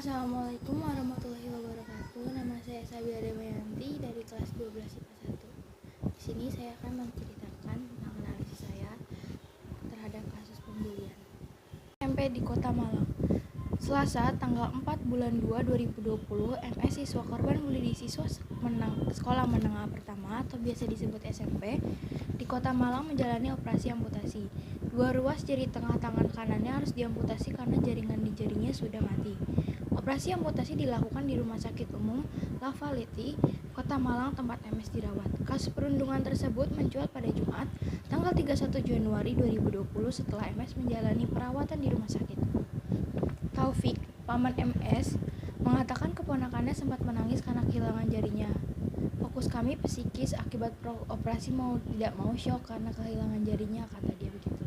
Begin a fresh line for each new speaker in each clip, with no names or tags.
Assalamualaikum warahmatullahi wabarakatuh. Nama saya Sabila Damayanti dari kelas 12 IPA 1. Di sini saya akan menceritakan tentang analisis saya terhadap kasus pembulian SMP di Kota Malang. Selasa, tanggal 4 bulan 2 2020, MS siswa korban bully di sekolah menengah pertama atau biasa disebut SMP di Kota Malang menjalani operasi amputasi. 2 ruas jari tengah tangan kanannya harus diamputasi karena jaringan di jarinya sudah mati. Operasi amputasi dilakukan di Rumah Sakit Umum Lavaleti, Kota Malang, tempat MS dirawat. Kasus perundungan tersebut mencuat pada Jumat, tanggal 31 Januari 2020 setelah MS menjalani perawatan di rumah sakit. Taufik, paman MS, mengatakan keponakannya sempat menangis karena kehilangan jarinya. Fokus kami psikis akibat operasi mau tidak mau syok karena kehilangan jarinya, kata dia begitu.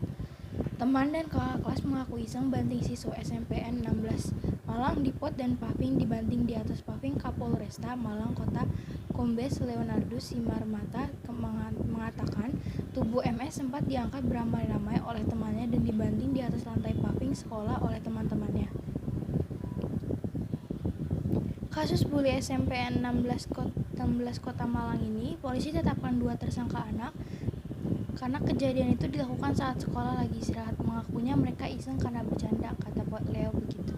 Teman dan kakak kelas mengaku iseng banting siswa SMPN 16 Malang dipot dan paving dibanting di atas paving. Kapolresta Malang Kota Kombes Leonardus Simarmata mengatakan tubuh MS sempat diangkat beramai-ramai oleh temannya dan dibanting di atas lantai paving sekolah oleh teman-temannya. Kasus bully SMPN 16 Kota Malang ini, polisi tetapkan 2 tersangka anak karena kejadian itu dilakukan saat sekolah lagi istirahat. Mengakunya mereka iseng karena bercanda, kata Leo begitu.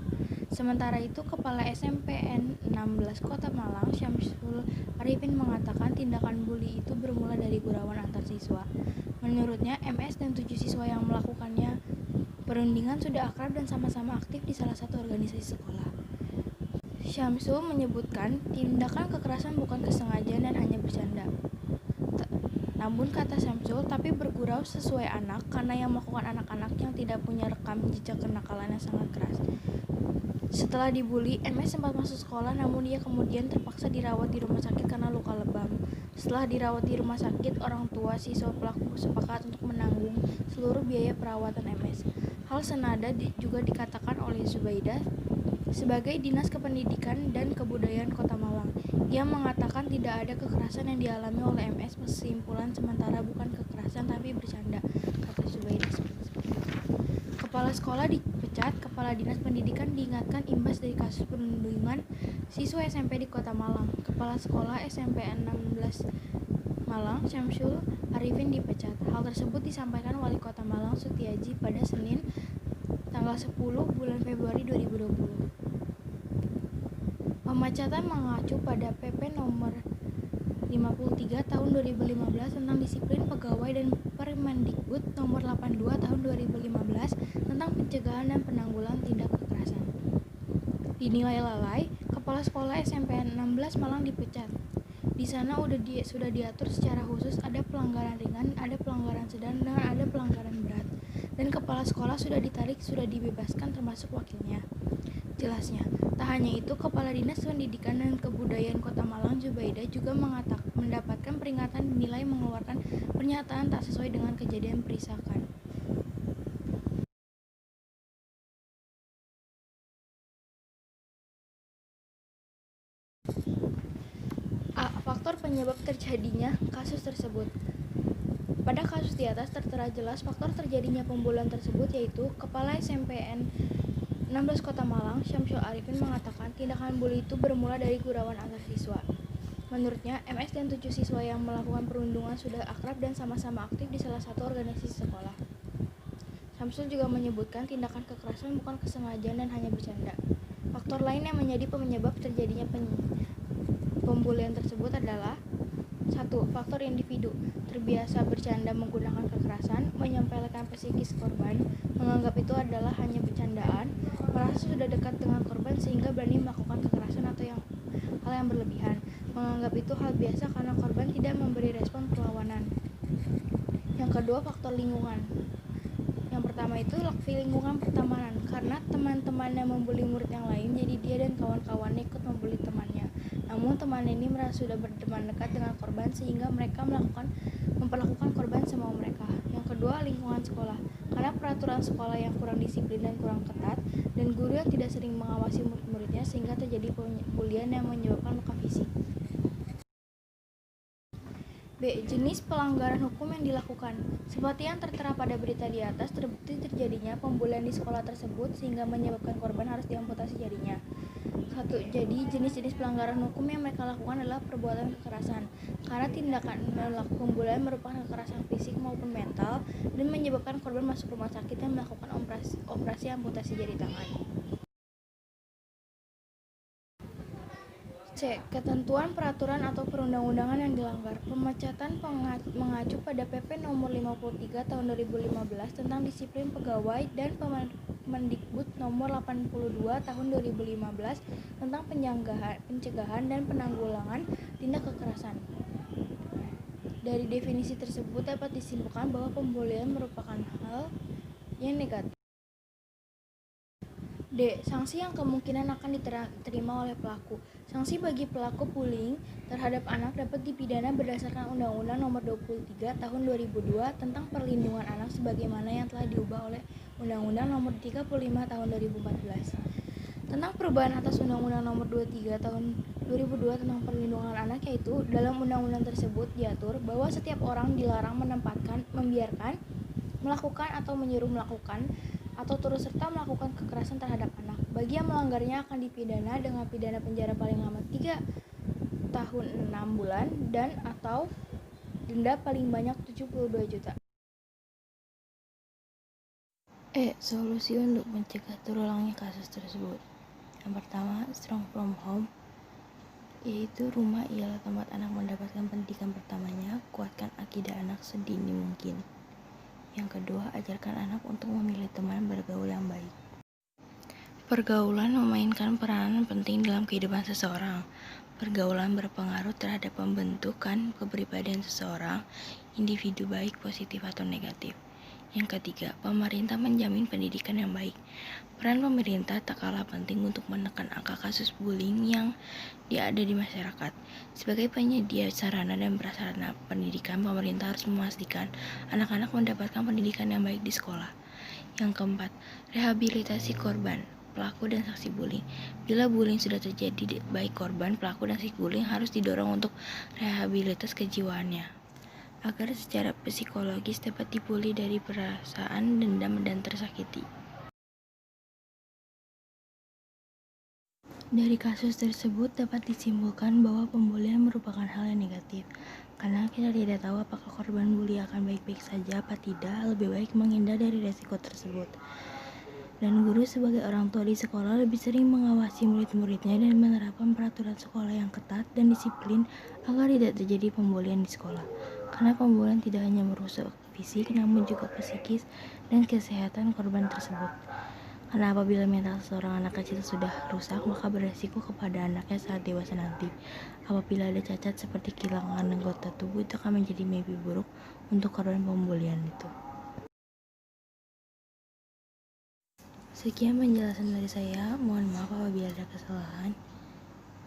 Sementara itu, Kepala SMPN 16 Kota Malang, Syamsul Arifin, mengatakan tindakan bully itu bermula dari gurauan antar siswa. Menurutnya, MS dan 7 siswa yang melakukannya perundingan sudah akrab dan sama-sama aktif di salah satu organisasi sekolah. Syamsul menyebutkan tindakan kekerasan bukan kesengajaan dan hanya bercanda. Namun, kata Syamsul, tapi bergurau sesuai anak karena yang melakukan anak-anak yang tidak punya rekam jejak kenakalan yang sangat keras. Setelah dibully, MS sempat masuk sekolah, namun dia kemudian terpaksa dirawat di rumah sakit karena luka lebam. Setelah dirawat di rumah sakit, orang tua siswa pelaku sepakat untuk menanggung seluruh biaya perawatan MS. Hal senada juga dikatakan oleh Zubaidah sebagai Dinas Kependidikan dan Kebudayaan Kota Malang. Ia mengatakan tidak ada kekerasan yang dialami oleh MS. Kesimpulan sementara bukan kekerasan tapi bercanda, kata Zubaidah. Kepala sekolah dipecat. Kepala Dinas Pendidikan diingatkan imbas dari kasus perundungan siswa SMP di Kota Malang. Kepala Sekolah SMPN 16 Malang, Syamsul Arifin, dipecat. Hal tersebut disampaikan Wali Kota Malang Sutiaji pada Senin tanggal 10 bulan Februari 2020. Pemecatan mengacu pada PP nomor 53 tahun 2015 tentang disiplin pegawai dan Permendikbud nomor 82 tahun 2015 tentang pencegahan dan penanggulangan tindak kekerasan. Dinilai lalai, Kepala Sekolah SMPN 16 Malang dipecat. Di sana sudah diatur secara khusus ada pelanggaran ringan, ada pelanggaran sedang, dan ada pelanggaran berat. Dan kepala sekolah sudah ditarik, sudah dibebaskan termasuk wakilnya. Jelasnya, tak hanya itu, Kepala Dinas Pendidikan dan Kebudayaan Kota Malang Zubaidah juga mendapatkan peringatan dinilai mengeluarkan pernyataan tak sesuai dengan kejadian perisakan. Faktor penyebab terjadinya kasus tersebut. Pada kasus di atas tertera jelas faktor terjadinya pembulian tersebut, yaitu Kepala SMPN 16 Kota Malang, Syamsul Arifin, mengatakan tindakan bully itu bermula dari gurauan antar siswa. Menurutnya, MS dan 7 siswa yang melakukan perundungan sudah akrab dan sama-sama aktif di salah satu organisasi sekolah. Syamsul juga menyebutkan tindakan kekerasan bukan kesengajaan dan hanya bercanda. Faktor lain yang menjadi penyebab terjadinya pembulian tersebut adalah 1. Faktor individu, terbiasa bercanda menggunakan kekerasan, menyempelekan psikis korban, menganggap itu adalah hanya bercandaan, merasa sudah dekat dengan korban sehingga berani melakukan kekerasan atau hal yang berlebihan, menganggap itu hal biasa karena korban tidak memberi respon perlawanan. Yang kedua, faktor lingkungan. Yang pertama itu lingkungan pertemanan, karena teman-temannya membuli murid yang lain, jadi dia dan kawan-kawannya ikut membuli temannya. Namun teman ini merasa sudah berteman dekat dengan korban sehingga mereka memperlakukan korban semau mereka. Yang kedua, lingkungan sekolah, karena peraturan sekolah yang kurang disiplin dan kurang ketat, dan guru yang tidak sering mengawasi murid-muridnya sehingga terjadi pembulian yang menyebabkan luka fisik. B. Jenis pelanggaran hukum yang dilakukan. Seperti yang tertera pada berita di atas, terbukti terjadinya pembulian di sekolah tersebut sehingga menyebabkan korban harus diamputasi jarinya. Jadi, jenis-jenis pelanggaran hukum yang mereka lakukan adalah perbuatan kekerasan. Karena tindakan pembulian merupakan kekerasan fisik maupun mental dan menyebabkan korban masuk rumah sakit dan melakukan operasi amputasi jari tangan. C. Ketentuan peraturan atau perundang-undangan yang dilanggar. Pemecatan mengacu pada PP nomor 53 tahun 2015 tentang disiplin pegawai dan Mendikbud nomor 82 tahun 2015 tentang pencegahan dan penanggulangan tindak kekerasan. Dari definisi tersebut dapat disimpulkan bahwa pembulian merupakan hal yang negatif. D. Sanksi yang kemungkinan akan diterima oleh pelaku. Sanksi bagi pelaku bullying terhadap anak dapat dipidana berdasarkan Undang-Undang Nomor 23 Tahun 2002 tentang Perlindungan Anak sebagaimana yang telah diubah oleh Undang-Undang Nomor 35 Tahun 2014. Tentang perubahan atas Undang-Undang Nomor 23 Tahun 2002 tentang Perlindungan Anak, yaitu dalam undang-undang tersebut diatur bahwa setiap orang dilarang membiarkan, melakukan atau menyuruh melakukan atau turut serta melakukan kekerasan terhadap anak. Bagi yang melanggarnya akan dipidana dengan pidana penjara paling lama 3 tahun 6 bulan dan atau denda paling banyak 72 juta.
Solusi untuk mencegah terulangnya kasus tersebut. Yang pertama, strong from home, yaitu rumah ialah tempat anak mendapatkan pendidikan pertamanya. Kuatkan akidah anak sedini mungkin. Yang kedua, ajarkan anak untuk memilih teman bergaul yang baik. Pergaulan memainkan peranan penting dalam kehidupan seseorang. Pergaulan berpengaruh terhadap pembentukan kepribadian seseorang, individu baik positif atau negatif. Yang ketiga, pemerintah menjamin pendidikan yang baik. Peran pemerintah tak kalah penting untuk menekan angka kasus bullying yang ada di masyarakat. Sebagai penyedia sarana dan prasarana pendidikan, pemerintah harus memastikan anak-anak mendapatkan pendidikan yang baik di sekolah. Yang keempat, rehabilitasi korban, pelaku dan saksi bullying. Bila bullying sudah terjadi, baik korban, pelaku, dan saksi bullying harus didorong untuk rehabilitas kejiwaannya agar secara psikologis dapat dipulih dari perasaan dendam dan tersakiti. Dari kasus tersebut dapat disimpulkan bahwa pembulian merupakan hal yang negatif. Karena kita tidak tahu apakah korban bully akan baik-baik saja apa tidak, lebih baik menghindar dari resiko tersebut. Dan guru sebagai orang tua di sekolah lebih sering mengawasi murid-muridnya dan menerapkan peraturan sekolah yang ketat dan disiplin agar tidak terjadi pembulian di sekolah. Karena pembulian tidak hanya merusak fisik namun juga psikis dan kesehatan korban tersebut. Karena apabila mental seorang anak kecil sudah rusak, maka beresiko kepada anaknya saat dewasa nanti. Apabila ada cacat seperti kehilangan anggota tubuh, itu akan menjadi mimpi buruk untuk korban pembulian itu. Sekian penjelasan dari saya. Mohon maaf apabila ada kesalahan.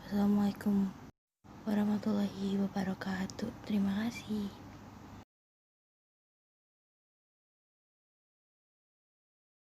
Wassalamualaikum warahmatullahi wabarakatuh. Terima kasih.